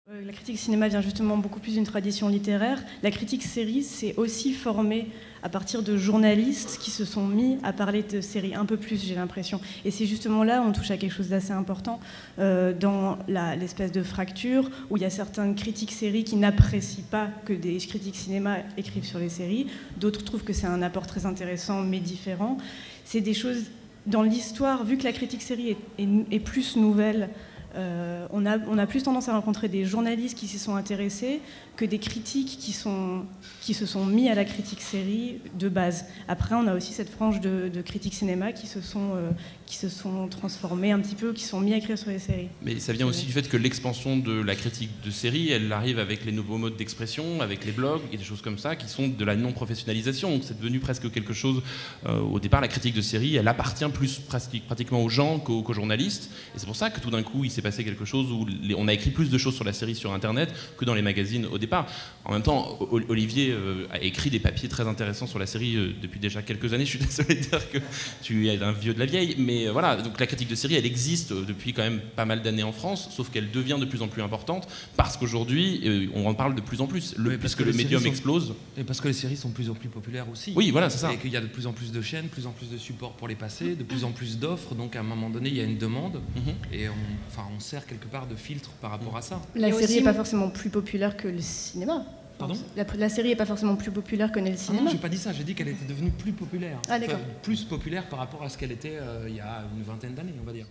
La critique cinéma vient justement beaucoup plus d'une tradition littéraire. La critique série s'est aussi formée à partir de journalistes qui se sont mis à parler de séries un peu plus, j'ai l'impression. Et c'est justement là où on touche à quelque chose d'assez important, dans l'espèce de fracture, où il y a certaines critiques séries qui n'apprécient pas que des critiques cinéma écrivent sur les séries. D'autres trouvent que c'est un apport très intéressant, mais différent. C'est des choses, dans l'histoire, vu que la critique série est plus nouvelle, on a plus tendance à rencontrer des journalistes qui s'y sont intéressés que des critiques qui se sont mis à la critique série de base. Après, on a aussi cette frange de critiques cinéma qui se sont transformés un petit peu, qui sont mis à écrire sur les séries. Mais ça vient aussi du fait que l'expansion de la critique de série, elle arrive avec les nouveaux modes d'expression, avec les blogs et des choses comme ça, qui sont de la non-professionnalisation. Donc c'est devenu presque quelque chose... au départ, la critique de série, elle appartient plus pratiquement aux gens qu'aux journalistes. Et c'est pour ça que tout d'un coup, il s'est passé quelque chose où on a écrit plus de choses sur la série sur Internet que dans les magazines au départ. En même temps, Olivier a écrit des papiers très intéressants sur la série depuis déjà quelques années. Je suis désolé de dire que tu es un vieux de la vieille, mais voilà, donc la critique de série, elle existe depuis quand même pas mal d'années en France, sauf qu'elle devient de plus en plus importante parce qu'aujourd'hui, on en parle de plus en plus, puisque le médium explose. Et parce que les séries sont de plus en plus populaires aussi. Oui, voilà, c'est ça. Et qu'il y a de plus en plus de chaînes, de plus en plus de supports pour les passer, de plus en plus d'offres, donc à un moment donné, il y a une demande, et on sert quelque part de filtre par rapport à ça. La série n'est pas forcément plus populaire que le cinéma. Pardon ? La série n'est pas forcément plus populaire que le cinéma. Non, j'ai pas dit ça, j'ai dit qu'elle était devenue plus populaire. Ah, d'accord. Enfin, plus populaire par rapport à ce qu'elle était il y a une vingtaine d'années, on va dire.